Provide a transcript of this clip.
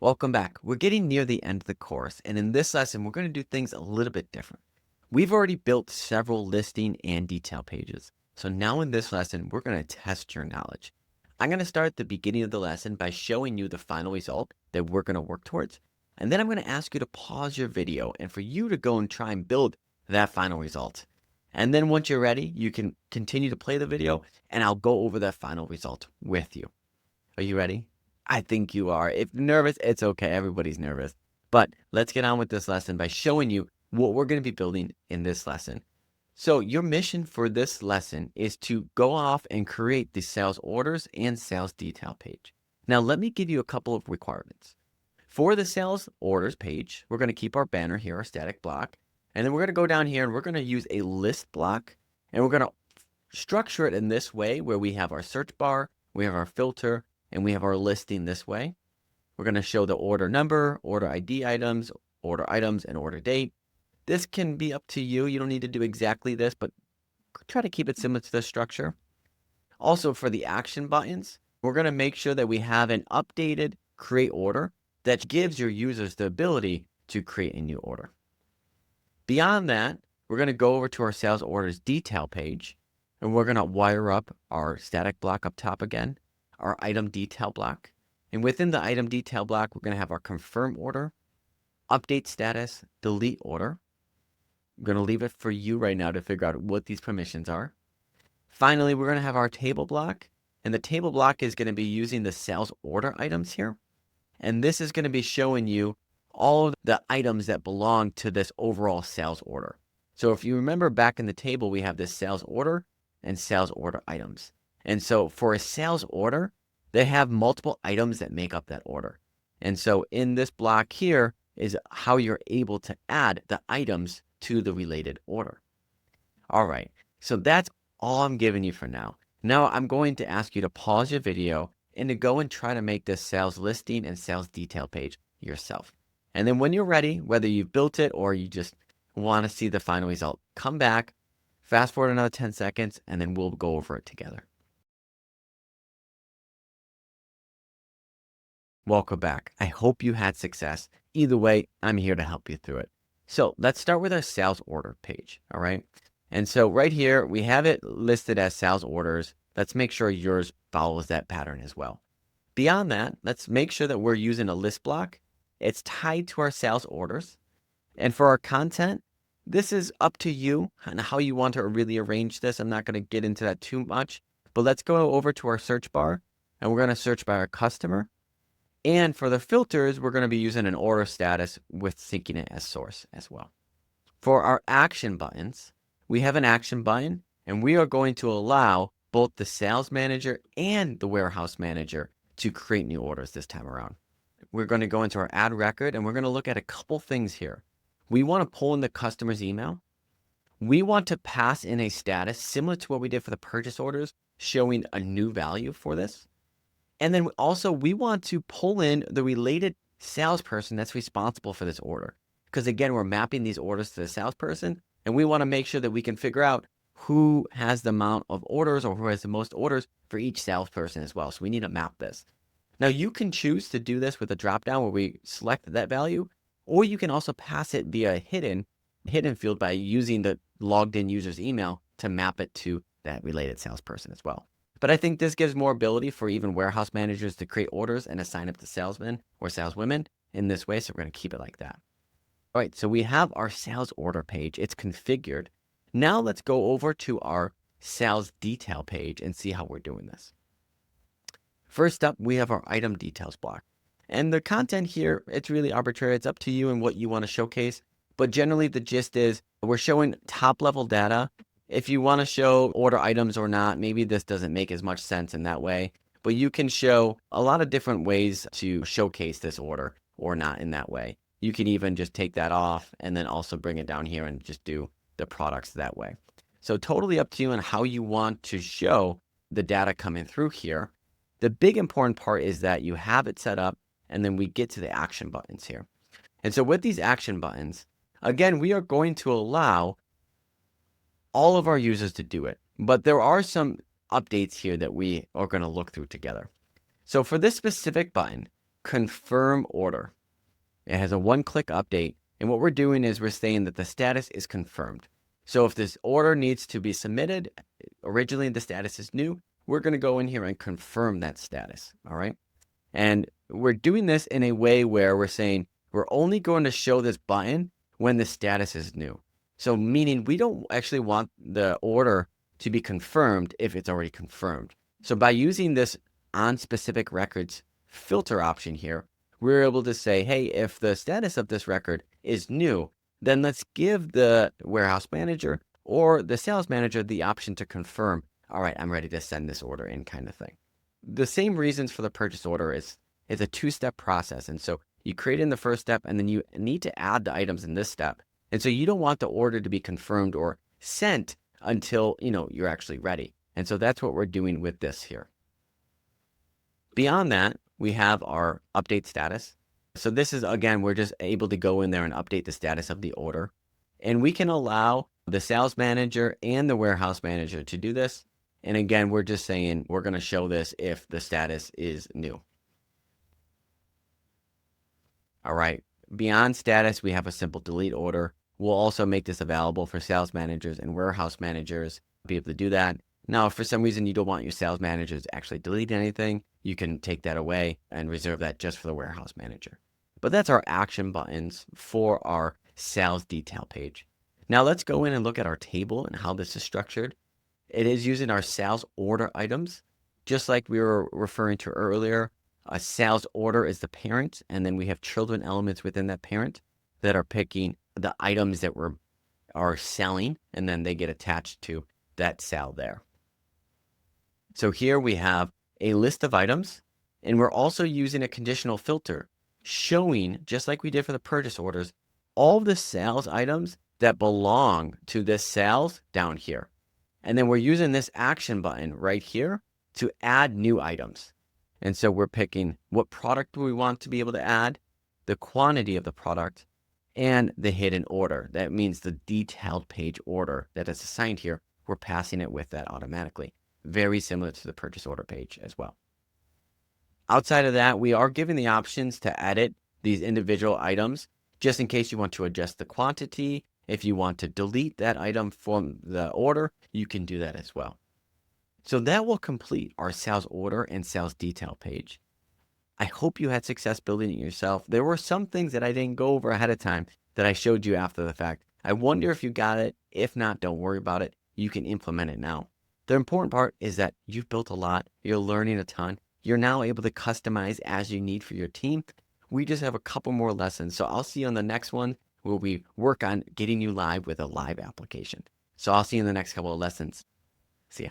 Welcome back. We're getting near the end of the course, and in this lesson, we're going to do things a little bit different. We've already built several listing and detail pages. So now in this lesson, we're going to test your knowledge. I'm going to start at the beginning of the lesson by showing you the final result that we're going to work towards. And then I'm going to ask you to pause your video and for you to go and try and build that final result. And then once you're ready, you can continue to play the video and I'll go over that final result with you. Are you ready? I think you are. If you're nervous, it's okay. Everybody's nervous. But let's get on with this lesson by showing you what we're going to be building in this lesson. So your mission for this lesson is to go off and create the sales orders and sales detail page. Now, let me give you a couple of requirements. For the sales orders page, we're going to keep our banner here, our static block. And then we're going to go down here and we're going to use a list block. And we're going to structure it in this way where we have our search bar, we have our filter, and we have our listing this way. We're going to show the order number, order ID items, and order date. This can be up to you. You don't need to do exactly this, but try to keep it similar to this structure. Also, for the action buttons, we're going to make sure that we have an updated create order that gives your users the ability to create a new order. Beyond that, we're going to go over to our sales orders detail page, and we're going to wire up our static block up top again, our item detail block. And within the item detail block, we're going to have our confirm order, update status, delete order. I'm going to leave it for you right now to figure out what these permissions are. Finally, we're going to have our table block. And the table block is going to be using the sales order items here. And this is going to be showing you all of the items that belong to this overall sales order. So if you remember back in the table, we have this sales order and sales order items. And so for a sales order, they have multiple items that make up that order. And so in this block here is how you're able to add the items to the related order. All right, so that's all I'm giving you for now. Now I'm going to ask you to pause your video and to go and try to make this sales listing and sales detail page yourself. And then when you're ready, whether you've built it or you just want to see the final result, come back, fast forward another 10 seconds, and then we'll go over it together. Welcome back. I hope you had success. Either way, I'm here to help you through it. So let's start with our sales order page, all right? And so right here, we have it listed as sales orders. Let's make sure yours follows that pattern as well. Beyond that, let's make sure that we're using a list block. It's tied to our sales orders. And for our content, this is up to you and how you want to really arrange this. I'm not going to get into that too much, but let's go over to our search bar and we're going to search by our customer. And for the filters, we're going to be using an order status with syncing it as source as well. For our action buttons, we have an action button, and we are going to allow both the sales manager and the warehouse manager to create new orders this time around. We're going to go into our add record, and we're going to look at a couple things here. We want to pull in the customer's email. We want to pass in a status similar to what we did for the purchase orders, showing a new value for this. And then also, we want to pull in the related salesperson that's responsible for this order. Because again, we're mapping these orders to the salesperson, and we want to make sure that we can figure out who has the amount of orders or who has the most orders for each salesperson as well. So we need to map this. Now, you can choose to do this with a dropdown where we select that value, or you can also pass it via a hidden field by using the logged in user's email to map it to that related salesperson as well. But I think this gives more ability for even warehouse managers to create orders and assign up to salesmen or saleswomen in this way. So we're going to keep it like that. All right, so we have our sales order page. It's configured. Now let's go over to our sales detail page and see how we're doing this. First up, we have our item details block. And the content here, it's really arbitrary. It's up to you and what you want to showcase. But generally, the gist is we're showing top level data. If you want to show order items or not, maybe this doesn't make as much sense in that way, but you can show a lot of different ways to showcase this order or not in that way. You can even just take that off and then also bring it down here and just do the products that way. So totally up to you on how you want to show the data coming through here. The big important part is that you have it set up and then we get to the action buttons here. And so with these action buttons, again, we are going to allow all of our users to do it. But there are some updates here that we are going to look through together. So for this specific button, confirm order. It has a one-click update. And what we're doing is we're saying that the status is confirmed. So if this order needs to be submitted, originally the status is new, we're going to go in here and confirm that status. All right. And we're doing this in a way where we're saying we're only going to show this button when the status is new. So meaning we don't actually want the order to be confirmed if it's already confirmed. So by using this on specific records filter option here, we're able to say, hey, if the status of this record is new, then let's give the warehouse manager or the sales manager the option to confirm, all right, I'm ready to send this order in, kind of thing. The same reasons for the purchase order is a two-step process. And so you create in the first step, and then you need to add the items in this step. And so you don't want the order to be confirmed or sent until, you're actually ready. And so that's what we're doing with this here. Beyond that, we have our update status. So this is, again, we're just able to go in there and update the status of the order. And we can allow the sales manager and the warehouse manager to do this. And again, we're just saying we're going to show this if the status is new. All right. Beyond status, we have a simple delete order. We'll also make this available for sales managers and warehouse managers to be able to do that. Now, if for some reason you don't want your sales managers to actually delete anything, you can take that away and reserve that just for the warehouse manager. But that's our action buttons for our sales detail page. Now let's go in and look at our table and how this is structured. It is using our sales order items, just like we were referring to earlier. A sales order is the parent, and then we have children elements within that parent that are picking the items that are selling, and then they get attached to that cell there. So here we have a list of items, and we're also using a conditional filter showing, just like we did for the purchase orders, all of the sales items that belong to this sales down here. And then we're using this action button right here to add new items. And so we're picking what product we want to be able to add, the quantity of the product, and the hidden order. That means the detailed page order that is assigned here, we're passing it with that automatically. Very similar to the purchase order page as well. Outside of that, we are given the options to edit these individual items, just in case you want to adjust the quantity. If you want to delete that item from the order, you can do that as well. So that will complete our sales order and sales detail page. I hope you had success building it yourself. There were some things that I didn't go over ahead of time that I showed you after the fact. I wonder if you got it. If not, don't worry about it. You can implement it now. The important part is that you've built a lot. You're learning a ton. You're now able to customize as you need for your team. We just have a couple more lessons. So I'll see you on the next one where we work on getting you live with a live application. So I'll see you in the next couple of lessons. See ya.